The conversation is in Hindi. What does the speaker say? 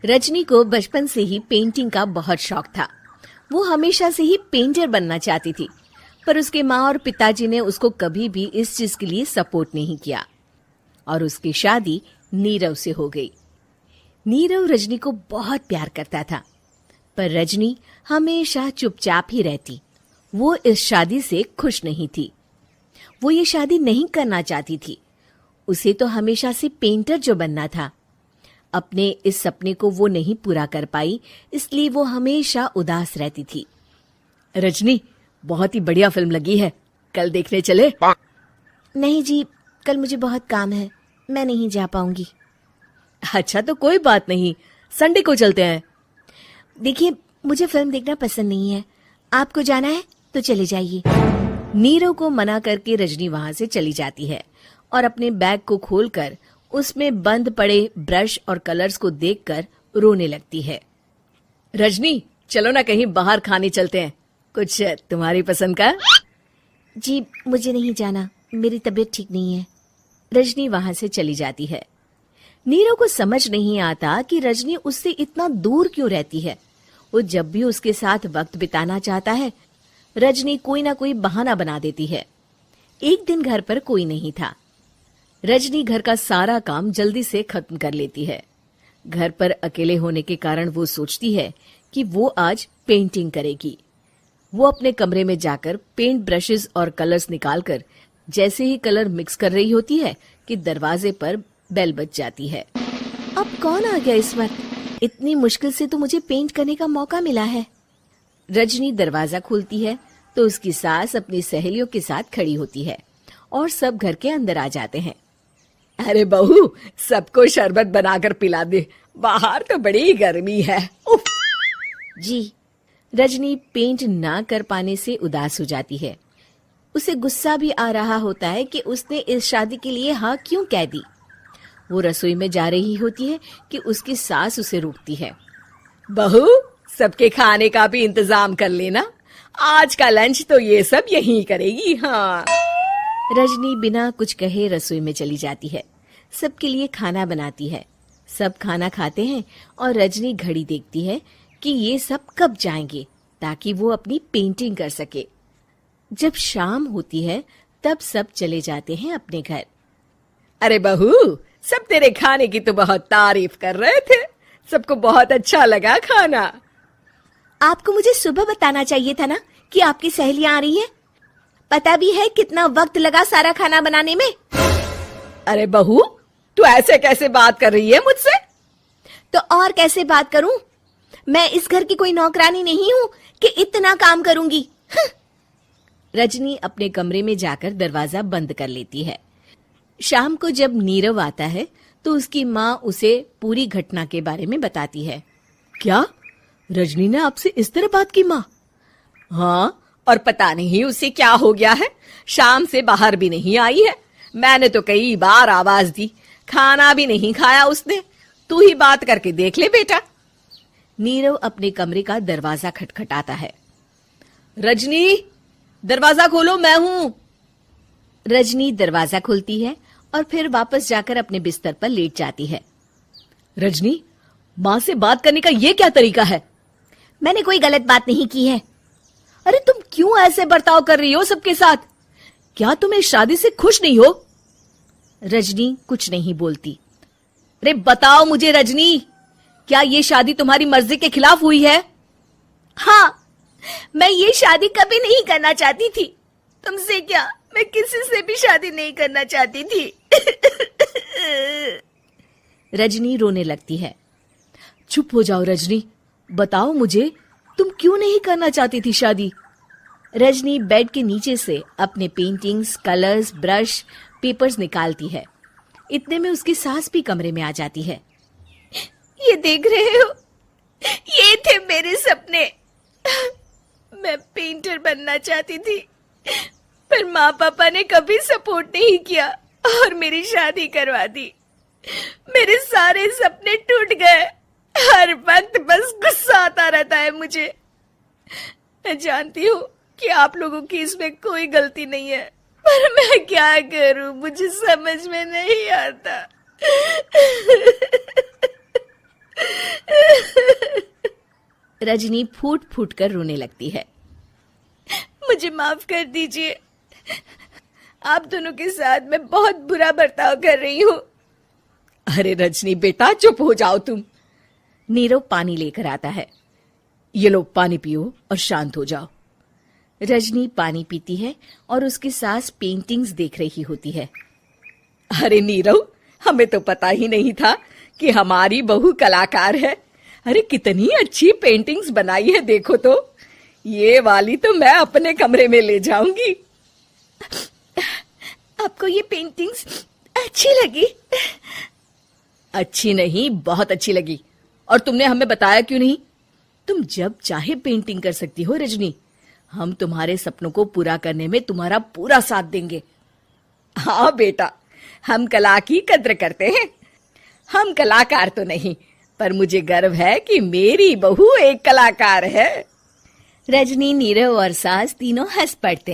रजनी को बचपन से ही पेंटिंग का बहुत शौक था। वो हमेशा से ही पेंटर बनना चाहती थी, पर उसके माँ और पिताजी ने उसको कभी भी इस चीज के लिए सपोर्ट नहीं किया और उसकी शादी नीरव से हो गई। नीरव रजनी को बहुत प्यार करता था, पर रजनी हमेशा चुपचाप ही रहती। वो इस शादी से खुश नहीं थी। वो ये शादी नहीं करना चाहती थी। उसे तो हमेशा से पेंटर जो बनना था। अपने इस सपने को वो नहीं पूरा कर पाई, इसलिए वो हमेशा उदास रहती थी। रजनी, बहुत ही बढ़िया फिल्म लगी है, कल देखने चले? नहीं जी, कल मुझे बहुत काम है, मैं नहीं जा पाऊंगी। अच्छा तो कोई बात नहीं, संडे को चलते हैं। देखिए, मुझे फिल्म देखना पसंद नहीं है। आपको जाना है तो चले जाइए। नीरव को मना करके रजनी वहां से चली जाती है और अपने बैग को खोलकर उसमें बंद पड़े ब्रश और कलर्स को देखकर रोने लगती है। रजनी, चलो ना कहीं बाहर खाने चलते हैं, कुछ तुम्हारी पसंद का। जी, मुझे नहीं जाना, मेरी तबीयत ठीक नहीं है। रजनी वहां से चली जाती है। नीरव को समझ नहीं आता कि रजनी उससे इतना दूर क्यों रहती है। वो जब भी उसके साथ वक्त बिताना चाहता है, रजनी कोई ना कोई बहाना बना देती है। एक दिन घर पर कोई नहीं था। रजनी घर का सारा काम जल्दी से खत्म कर लेती है। घर पर अकेले होने के कारण वो सोचती है कि वो आज पेंटिंग करेगी। वो अपने कमरे में जाकर पेंट ब्रशेस और कलर्स निकालकर जैसे ही कलर मिक्स कर रही होती है कि दरवाजे पर बेल बज जाती है। अब कौन आ गया इस वक्त? इतनी मुश्किल से तो मुझे पेंट करने का मौका मिला है। रजनी दरवाजा खोलती है तो उसकी सास अपनी सहेलियों के साथ खड़ी होती है और सब घर के अंदर आ जाते हैं। अरे बहू, सबको शरबत बनाकर पिला दे, बाहर तो बड़ी गर्मी है। उफ। जी। रजनी पेंट ना कर पाने से उदास हो जाती है। उसे गुस्सा भी आ रहा होता है कि उसने इस शादी के लिए हाँ क्यों कह दी। वो रसोई में जा रही होती है कि उसकी सास उसे रोकती है। बहू, सबके खाने का भी इंतजाम कर लेना, आज का लंच तो ये सब यहीं करेगी। हाँ। रजनी बिना कुछ कहे रसोई में चली जाती है। सबके लिए खाना बनाती है। सब खाना खाते हैं और रजनी घड़ी देखती है कि ये सब कब जाएंगे ताकि वो अपनी पेंटिंग कर सके। जब शाम होती है तब सब चले जाते हैं अपने घर। अरे बहू, सब तेरे खाने की तो बहुत तारीफ कर रहे थे, सबको बहुत अच्छा लगा खाना। आपको मुझे सुबह बताना चाहिए था ना कि आपकी सहेलियां आ रही हैं। पता भी है कितना वक्त लगा सारा खाना बनाने में। अरे बहू, तू ऐसे कैसे बात कर रही है मुझसे? तो और कैसे बात करूं? मैं इस घर की कोई नौकरानी नहीं हूं कि इतना काम करूंगी। रजनी अपने कमरे में जाकर दरवाजा बंद कर लेती है। शाम को जब नीरव आता है तो उसकी माँ उसे पूरी घटना के बारे में बताती है। क्या रजनी ने आपसे इस तरह बात की माँ? हाँ, और पता नहीं उसे क्या हो गया है, शाम से बाहर भी नहीं आई है। मैंने तो कई बार आवाज दी, खाना भी नहीं खाया उसने। तू ही बात करके देख ले बेटा। नीरव अपने कमरे का दरवाजा खटखटाता है। रजनी, दरवाजा खोलो, मैं हूं। रजनी दरवाजा खोलती है और फिर वापस जाकर अपने बिस्तर पर लेट जाती है। रजनी, माँ से बात करने का ये क्या तरीका है? मैंने कोई गलत बात नहीं की है। अरे तुम क्यों ऐसे बर्ताव कर रही हो सबके साथ? क्या तुम इस शादी से खुश नहीं हो? रजनी कुछ नहीं बोलती। अरे बताओ मुझे रजनी, क्या ये शादी तुम्हारी मर्जी के खिलाफ हुई है? हाँ, मैं ये शादी कभी नहीं करना चाहती थी। तुमसे क्या, मैं किसी से भी शादी नहीं करना चाहती थी। रजनी रोने लगती है। चुप हो जाओ रजनी, बताओ मुझे, तुम क्यों नहीं करना चाहती थी शादी? रजनी बेड के नीचे से अपने पेंटिंग्स, कलर्स, ब्रश, पेपर्स निकालती है। इतने में उसकी सास भी कमरे में आ जाती है। ये देख रहे हो, ये थे मेरे सपने। मैं पेंटर बनना चाहती थी, पर माँ पापा ने कभी सपोर्ट नहीं किया और मेरी शादी करवा दी। मेरे सारे सपने टूट गए। हर वक्त बस गुस्सा आता रहता है मुझे। मैं जानती हूँ कि आप लोगों की इसमें कोई गलती नहीं है, पर मैं क्या करूं, मुझे समझ में नहीं आता। रजनी फूट फूट कर रोने लगती है। मुझे माफ कर दीजिए, आप दोनों के साथ मैं बहुत बुरा बर्ताव कर रही हूँ। अरे रजनी बेटा, चुप हो जाओ तुम। नीरव पानी लेकर आता है। ये लो पानी पियो और शांत हो जाओ। रजनी पानी पीती है और उसकी सास पेंटिंग्स देख रही होती है। अरे नीरव, हमें तो पता ही नहीं था कि हमारी बहू कलाकार है। अरे कितनी अच्छी पेंटिंग्स बनाई है, देखो तो। ये वाली तो मैं अपने कमरे में ले जाऊंगी। आपको ये पेंटिंग्स अच्छी लगी? अच्छी नहीं, बहुत अच्छी लगी। और तुमने हमें बताया क्यों नहीं? तुम जब चाहे पेंटिंग कर सकती हो रजनी। हम तुम्हारे सपनों को पूरा करने में तुम्हारा पूरा साथ देंगे। हाँ बेटा, हम कला की कद्र करते हैं। हम कलाकार तो नहीं, पर मुझे गर्व है कि मेरी बहू एक कलाकार है। रजनी, नीरव और सास तीनों हंस पड़ते हैं।